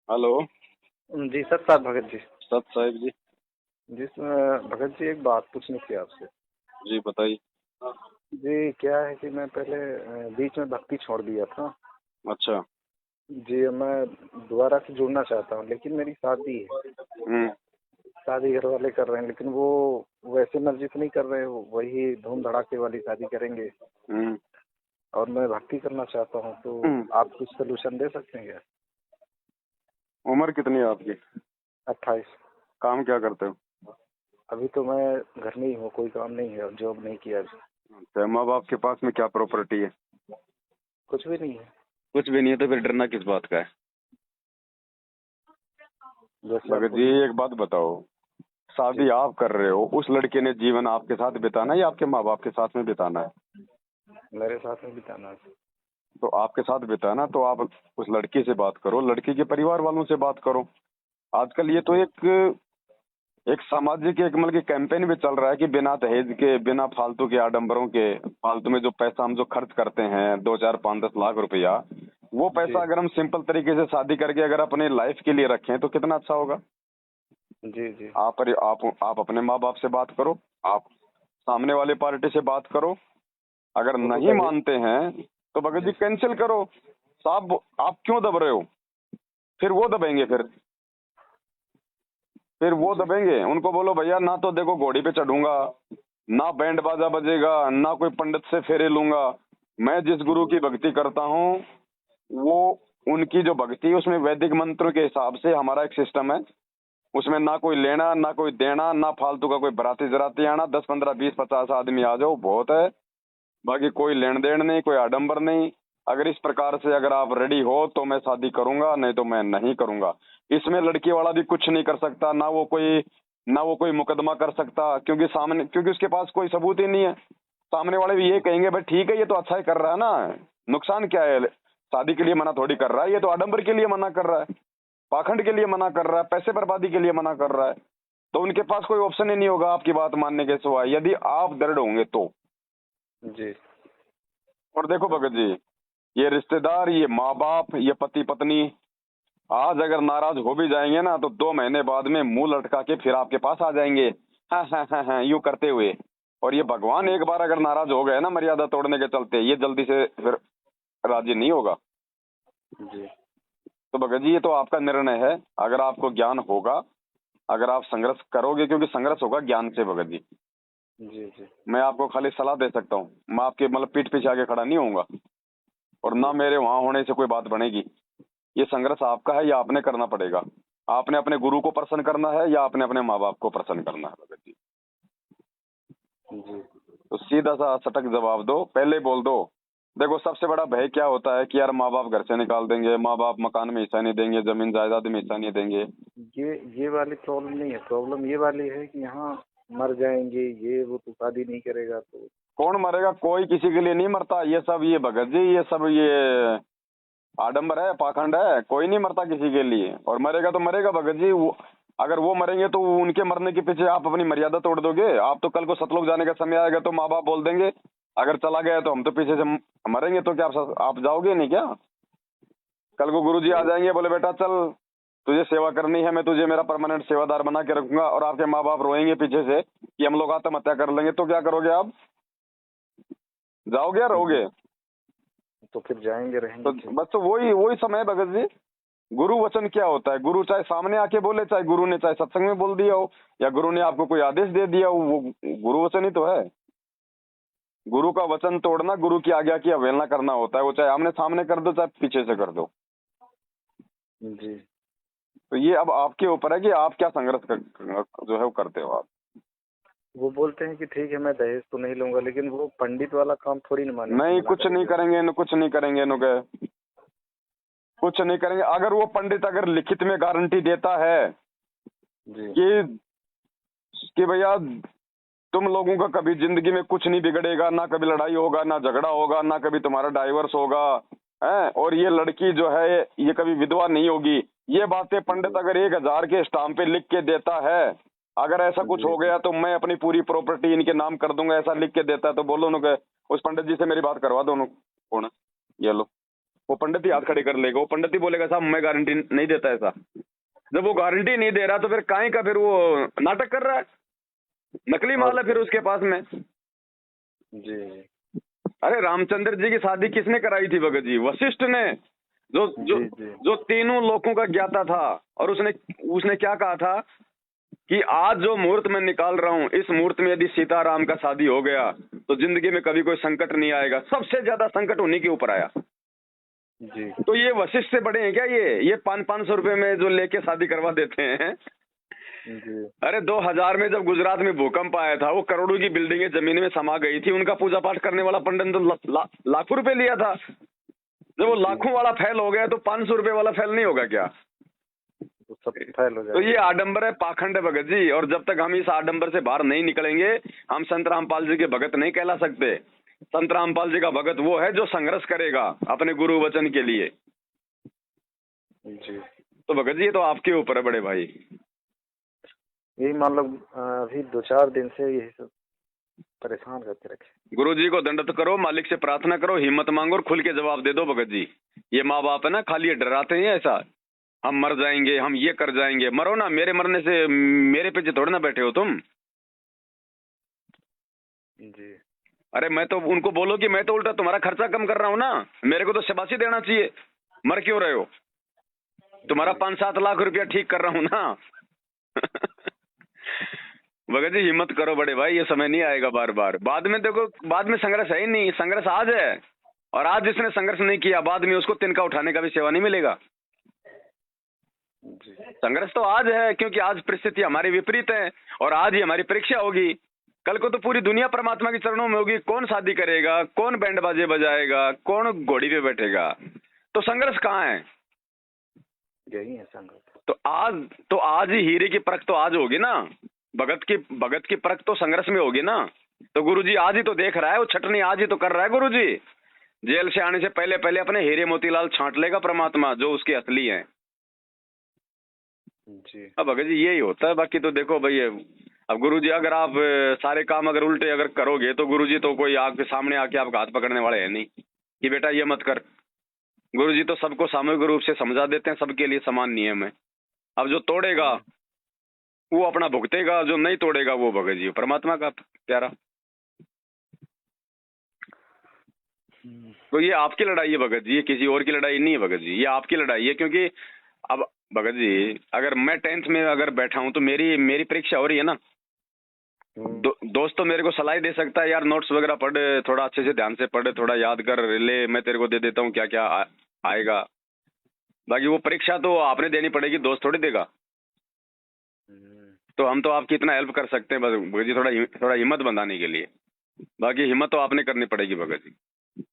Hello. जी सत साहब भगत जी। सत साहिब जी। जी भगत जी, एक बात पूछनी थी आपसे। जी बताइए। जी क्या है कि मैं पहले बीच में भक्ति छोड़ दिया था। अच्छा। जी मैं दोबारा से जुड़ना चाहता हूँ, लेकिन मेरी शादी है। हम्म। शादी घर वाले कर रहे हैं, लेकिन वो वैसे मर्जी से नहीं कर रहे, वो वही धूम धड़ाके वाली शादी करेंगे। हम्म। और मैं भक्ति करना चाहता हूँ, तो हम्म। आप कुछ सोल्यूशन दे सकते हैं क्या? उम्र कितनी है आपकी? 28। काम क्या करते हो? अभी तो मैं घर में ही हूँ, कोई काम नहीं है और जॉब नहीं किया अभी। अच्छा, माँ बाप के पास में क्या प्रॉपर्टी है? कुछ भी नहीं है। कुछ भी नहीं है तो फिर डरना किस बात का है? जैसे आप भगत जी बोलिए। एक बात बताओ। शादी जी आप कर रहे हो, उस लड़के ने जीवन आपके साथ बिताना है या आपके माँ बाप के साथ में बिताना है? मेरे साथ में बिताना है। तो आपके साथ बिताना तो आप उस लड़की से बात करो, लड़की के परिवार वालों से बात करो। आजकल ये तो जी एक एक सामाजिक एक मतलब की कैंपेन भी चल रहा है कि बिना दहेज के, बिना फालतू के आडंबरों के, फालतू में जो पैसा हम जो खर्च करते हैं 2, 4, 5, 10 लाख रुपया, वो जी पैसा अगर हम सिंपल तरीके से शादी करके अगर अपने लाइफ के लिए रखें तो कितना अच्छा होगा। जी जी आप अपने माँ बाप से बात करो, आप सामने वाले पार्टी से बात करो। अगर वो तो नहीं दहेज। मानते हैं तो भगत जी जी कैंसिल करो। साहब आप क्यों दब रहे हो? फिर वो दबेंगे, फिर वो जी दबेंगे। उनको बोलो भैया ना तो देखो घोड़ी पे चढ़ूंगा, ना बैंड बाजा बजेगा, ना कोई पंडित से फेरे लूंगा। मैं जिस गुरु जी की भक्ति करता हूँ वो उनकी जो भक्ति है उसमें वैदिक मंत्र के हिसाब से हमारा एक सिस्टम है। उसमें ना कोई लेना ना कोई देना, ना फालतू का कोई बराती जराती आना। 10, 15, 20, 50 आदमी आ जाओ बहुत है। बाकी कोई लेन देन नहीं, कोई आडंबर नहीं। अगर इस प्रकार से अगर आप रेडी हो तो मैं शादी करूंगा, नहीं तो मैं नहीं करूंगा। इसमें लड़की वाला भी कुछ नहीं कर सकता, ना वो कोई मुकदमा कर सकता, क्योंकि उसके पास कोई सबूत ही नहीं है। सामने वाले भी ये कहेंगे भाई ठीक है ये तो अच्छा ही कर रहा है ना, नुकसान क्या है? शादी के लिए मना थोड़ी कर रहा है, ये तो आडंबर के लिए मना कर रहा है, पाखंड के लिए मना कर रहा है, पैसे बर्बादी के लिए मना कर रहा है। तो उनके पास कोई ऑप्शन ही नहीं होगा आपकी बात मानने के सिवाय, यदि आप दृढ़ होंगे तो। जी और देखो भगत जी, ये रिश्तेदार, ये माँ बाप, ये पति पत्नी आज अगर नाराज हो भी जाएंगे ना तो 2 महीने बाद में मुंह लटका के फिर आपके पास आ जाएंगे। हाँ यूं करते हुए। और ये भगवान एक बार अगर नाराज हो गए ना मर्यादा तोड़ने के चलते, ये जल्दी से फिर राजी नहीं होगा। जी तो भगत जी ये तो आपका निर्णय है। अगर आपको ज्ञान होगा, अगर आप संघर्ष करोगे, क्योंकि संघर्ष होगा ज्ञान से भगत जी। जी जी मैं आपको खाली सलाह दे सकता हूँ, मैं आपके मतलब पीठ पीछे आके खड़ा नहीं होऊंगा और ना जी मेरे वहां होने से कोई बात बनेगी। ये संघर्ष आपका है, या आपने करना पड़ेगा। आपने अपने गुरु को प्रसन्न करना है या आपने अपने माँ बाप को प्रसन्न करना है भगत जी। जी तो सीधा सा सटक जवाब दो, पहले बोल दो। देखो सबसे बड़ा भय क्या होता है कि यार माँ बाप घर से निकाल देंगे, माँ बाप मकान में हिस्सा नहीं देंगे, जमीन जायदाद में हिस्सा नहीं देंगे। ये वाली प्रॉब्लम नहीं है। प्रॉब्लम ये वाली है कि यहाँ मर जाएंगे, ये वो तो शादी नहीं करेगा तो। कौन मरेगा? कोई किसी के लिए नहीं मरता। ये सब ये भगत जी, ये सब ये आडंबर है, पाखंड है। कोई नहीं मरता किसी के लिए, और मरेगा तो मरेगा भगत जी। अगर वो मरेंगे तो उनके मरने के पीछे आप अपनी मर्यादा तोड़ दोगे। आप तो कल को सतलोक जाने का समय आएगा तो माँ बाप बोल देंगे अगर चला गया तो हम तो पीछे से मरेंगे, तो क्या आप जाओगे नहीं क्या? कल को गुरुजी आ वो जाएंगे, बोले बेटा चल तुझे सेवा करनी है, मैं तुझे मेरा परमानेंट सेवादार बना के रखूंगा, और आपके माँ बाप रोएंगे पीछे से कि हम लोग आत्महत्या कर लेंगे, तो क्या करोगे आप? जाओगे या जी, रहोगे? तो फिर जाएंगे, तो रहेंगे क्यों? बस तो वही वही समय है भगत जी। गुरु वचन क्या होता है? गुरु चाहे सामने आके बोले, चाहे गुरु ने चाहे सत्संग में बोल दिया हो, या गुरु ने आपको कोई आदेश दे दिया हो, वो गुरु वचन ही तो है। गुरु का वचन तोड़ना, गुरु की आज्ञा की अवहेलना करना होता है। वो चाहे आमने सामने कर दो चाहे पीछे से कर दो। जी तो ये अब आपके ऊपर है कि आप क्या संघर्ष जो है वो करते हो आप। वो बोलते हैं कि ठीक है मैं दहेज तो नहीं लूंगा, लेकिन वो पंडित वाला काम थोड़ी न नहीं मना कुछ नहीं करेंगे। करेंगे न, कुछ नहीं करेंगे न गए, कुछ नहीं करेंगे। अगर वो पंडित अगर लिखित में गारंटी देता है जी कि भैया तुम लोगों का कभी जिंदगी में कुछ नहीं बिगड़ेगा, ना कभी लड़ाई होगा, ना झगड़ा होगा, ना कभी तुम्हारा डाइवर्स होगा, है, और ये लड़की जो है ये कभी विधवा नहीं होगी, ये बातें पंडित जी अगर 1,000 के स्टाम्प पे लिख के देता है, अगर ऐसा कुछ जी हो जी गया तो मैं अपनी पूरी प्रॉपर्टी इनके नाम कर दूंगा, ऐसा लिख के देता है, तो बोलो उनको उस पंडित जी से मेरी बात करवा दो। कौन है? ये लो, वो पंडित ही हाथ खड़े कर लेगा। वो पंडित ही बोलेगा साहब मैं गारंटी नहीं देता ऐसा। जब वो गारंटी नहीं दे रहा तो फिर काहे का फिर वो नाटक कर रहा है, नकली माल है फिर उसके पास में। जी अरे रामचंद्र जी की शादी किसने कराई थी भगत जी? वशिष्ठ ने, जो जो जी जो तीनों लोगों का ज्ञाता था। और उसने क्या कहा था कि आज जो मुहूर्त मैं निकाल रहा हूं, इस मुहूर्त में यदि सीताराम का शादी हो गया तो जिंदगी में कभी कोई संकट नहीं आएगा। सबसे ज्यादा संकट उन्हीं के ऊपर आया। जी तो ये वशिष्ठ से बड़े हैं क्या? ये 500 रुपए में जो लेके शादी करवा देते हैं। जी अरे 2000 में जब गुजरात में भूकंप आया था, वो करोड़ों की बिल्डिंगें जमीन में समा गई थी, उनका पूजा पाठ करने वाला पंडित ने तो लाखों रुपए लिया था। जब वो लाखों वाला फैल हो गया तो 500 रुपए वाला फैल नहीं होगा क्या? तो सब फैल हो तो जाएगा। ये आडंबर है, पाखंड है भगत जी। और जब तक हम इस आडंबर से बाहर नहीं निकलेंगे, हम संत रामपाल जी के भगत नहीं कहला सकते। संत रामपाल जी का भगत वो है जो संघर्ष करेगा अपने गुरु वचन के लिए। जी तो भगत जी ये तो आपके ऊपर है बड़े भाई। यही मतलब अभी 2-4 दिन से यही सब परेशान करके रखे। गुरु जी को दंडत करो, मालिक से प्रार्थना करो, हिम्मत मांगो और खुल के जवाब दे दो भगत जी। ये माँ बाप है ना, खाली ये डराते हैं ऐसा, हम मर जाएंगे, हम ये कर जाएंगे। मरो ना, मेरे मरने से मेरे पीछे थोड़े ना बैठे हो तुम। जी अरे मैं तो उनको बोलो कि मैं तो उल्टा तुम्हारा खर्चा कम कर रहा हूँ ना, मेरे को तो शाबाशी देना चाहिए। मर क्यों रहे हो? तुम्हारा 5-7 लाख रुपया ठीक कर रहा हूँ ना। भगत जी हिम्मत करो बड़े भाई, ये समय नहीं आएगा बार बार। बाद में देखो, बाद में संघर्ष है ही नहीं, संघर्ष आज है। और आज जिसने संघर्ष नहीं किया, बाद में उसको तिनका उठाने का भी सेवा नहीं मिलेगा। जी संघर्ष तो आज है, क्योंकि आज परिस्थिति हमारी विपरीत है और आज ही हमारी परीक्षा होगी। कल को तो पूरी दुनिया परमात्मा के चरणों में होगी। कौन शादी करेगा, कौन बैंड बाजे बजाएगा, कौन घोड़ी पे बैठेगा? तो संघर्ष कहाँ है? यही है संगत। तो आज ही हीरे की परख तो आज होगी ना। भगत की परख तो संघर्ष में होगी ना। तो गुरुजी आज ही तो देख रहा है, वो छटनी आज ही तो कर रहा है। गुरुजी जेल से आने से पहले पहले अपने हीरे मोतीलाल छांट लेगा परमात्मा, जो उसके असली हैं। जी अब भगत जी यही होता है। बाकी तो देखो भाई, अब गुरुजी अगर आप सारे काम अगर उल्टे अगर करोगे तो गुरुजी तो कोई आपके सामने आके आपका हाथ पकड़ने वाले है नहीं कि बेटा ये मत कर। गुरुजी तो सबको सामूहिक रूप से समझा देते हैं, सबके लिए समान नियम है। अब जो तोड़ेगा वो अपना भुगतेगा, जो नहीं तोड़ेगा वो भगत जी परमात्मा का प्यारा। तो ये आपकी लड़ाई है भगत जी, ये किसी और की लड़ाई नहीं है भगत जी, ये आपकी लड़ाई है। क्योंकि अब भगत जी अगर मैं 10th में अगर बैठा हूँ तो मेरी परीक्षा हो रही है ना। दोस्त तो मेरे को सलाह दे सकता है, यार नोट्स वगैरह पढ़, थोड़ा अच्छे से ध्यान से पढ़, थोड़ा याद कर ले, मैं तेरे को दे देता हूँ क्या क्या आएगा। बाकी वो परीक्षा तो आपने देनी पड़ेगी, दोस्त थोड़ी देगा। तो हम तो आपकी इतना हेल्प कर सकते हैं बस भगत जी, थोड़ा हिम्मत बंधाने के लिए। बाकी हिम्मत तो आपने करनी पड़ेगी भगत जी।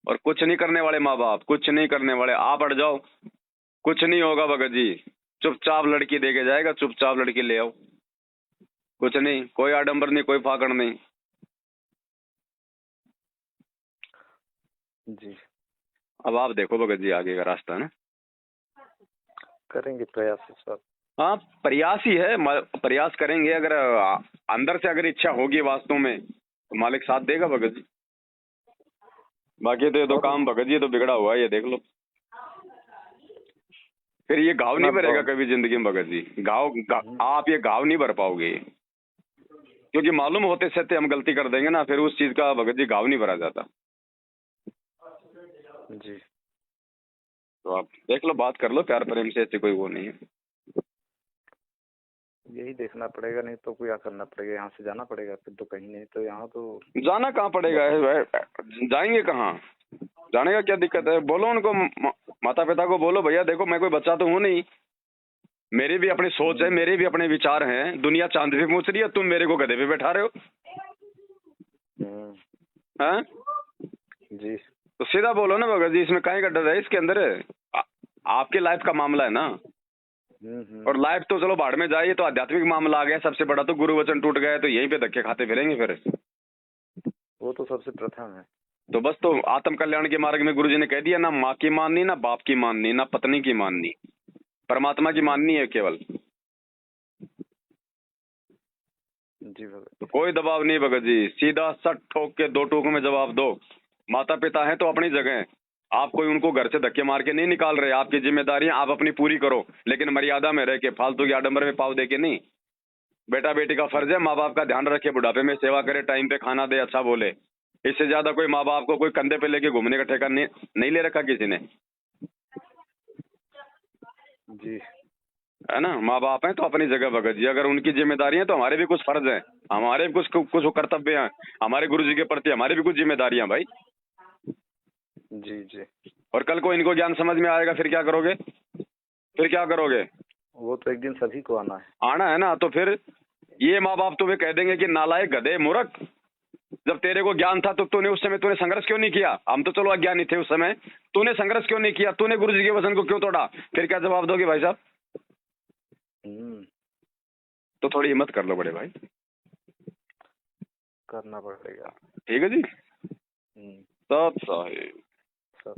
और कुछ नहीं करने वाले माँ बाप, कुछ नहीं करने वाले, आप अड़ जाओ, कुछ नहीं होगा भगत जी। चुपचाप लड़की दे के जाएगा, चुपचाप लड़की ले आओ, कुछ नहीं, कोई आडंबर नहीं, कोई फाकड़ नहीं। जी अब आप देखो भगत जी आगे का रास्ता ना, करेंगे प्रयास इस बार। हाँ प्रयास ही है, प्रयास करेंगे। अगर अंदर से अगर इच्छा होगी वास्तव में तो मालिक साथ देगा भगत जी। बाकी तो ये तो काम भगत जी तो बिगड़ा हुआ है, ये देख लो। फिर ये घाव नहीं भरेगा कभी जिंदगी में भगत जी। आप ये घाव नहीं भर पाओगे, क्योंकि मालूम होते सत्य हम गलती कर देंगे ना, फिर उस चीज का भगत जी घाव नहीं भरा जाता। जी तो आप देख लो, बात कर लो प्यार प्रेम से, ऐसे कोई वो नहीं है। यही देखना पड़ेगा, नहीं तो क्या करना पड़ेगा, यहाँ से जाना पड़ेगा फिर तो कहीं, नहीं तो यहाँ तो जाना कहाँ पड़ेगा है, जाएंगे कहाँ, जाने का क्या दिक्कत है? बोलो उनको, माता पिता को बोलो भैया देखो मैं कोई बच्चा तो हूँ नहीं, मेरी भी अपनी सोच है, मेरे भी अपने विचार हैं। दुनिया चांद पे पहुंच रही है, तुम मेरे को गधे पे बैठा रहे हो। हैं? जी तो सीधा बोलो ना भगत जी, इसमें काहे का डर है? इसके अंदर आपके लाइफ का मामला है ना। और लाइफ तो चलो भाड़ में जाए, तो आध्यात्मिक मामला आ गया सबसे बड़ा। तो गुरु वचन टूट गया तो यहीं पे धक्के खाते फिरेंगे फिर। वो तो सबसे प्रथम है। तो बस, तो आत्म कल्याण के मार्ग में गुरुजी ने कह दिया, ना माँ की माननी, ना बाप की माननी, ना पत्नी की माननी, परमात्मा की माननी है केवल। जी भगत। तो कोई दबाव नहीं भगत जी, सीधा सट ठोक के 2 टूक में जवाब दो। माता पिता है तो अपनी जगह, आप कोई उनको घर से धक्के मार के नहीं निकाल रहे, आपकी जिम्मेदारियां आप अपनी पूरी करो, लेकिन मर्यादा में रह के, फालतू की आडंबर में पाव दे के नहीं। बेटा बेटी का फर्ज है माँ बाप का ध्यान रखे, बुढ़ापे में सेवा करे, टाइम पे खाना दे, अच्छा बोले। इससे ज्यादा कोई माँ बाप को कोई कंधे पे लेके घूमने का ठेका नहीं ले रखा किसी ने, जी। है ना। माँ बाप हैं तो अपनी जगह भगत जी, अगर उनकी जिम्मेदारी है तो हमारे भी कुछ फर्ज हैं, हमारे भी कुछ कर्तव्य हैं, हमारे गुरु जी के प्रति हमारी भी कुछ जिम्मेदारियां भाई। जी जी। और कल को इनको ज्ञान समझ में आएगा, फिर क्या करोगे? फिर क्या करोगे? वो तो एक दिन सभी को आना है। आना है ना, तो फिर ये माँ बाप तुम्हें कह देंगे कि नालायक, गधे, मूर्ख, जब तेरे को ज्ञान था तो तूने उस समय तूने संघर्ष क्यों नहीं किया? हम तो चलो अज्ञानी थे उस समय, तूने संघर्ष क्यों नहीं किया? तूने गुरु जी के वचन को क्यों तोड़ा? फिर क्या जवाब दोगे भाई साहब? तो थोड़ी हिम्मत कर लो बड़े भाई, करना पड़ेगा। ठीक है जी। सब सही। सब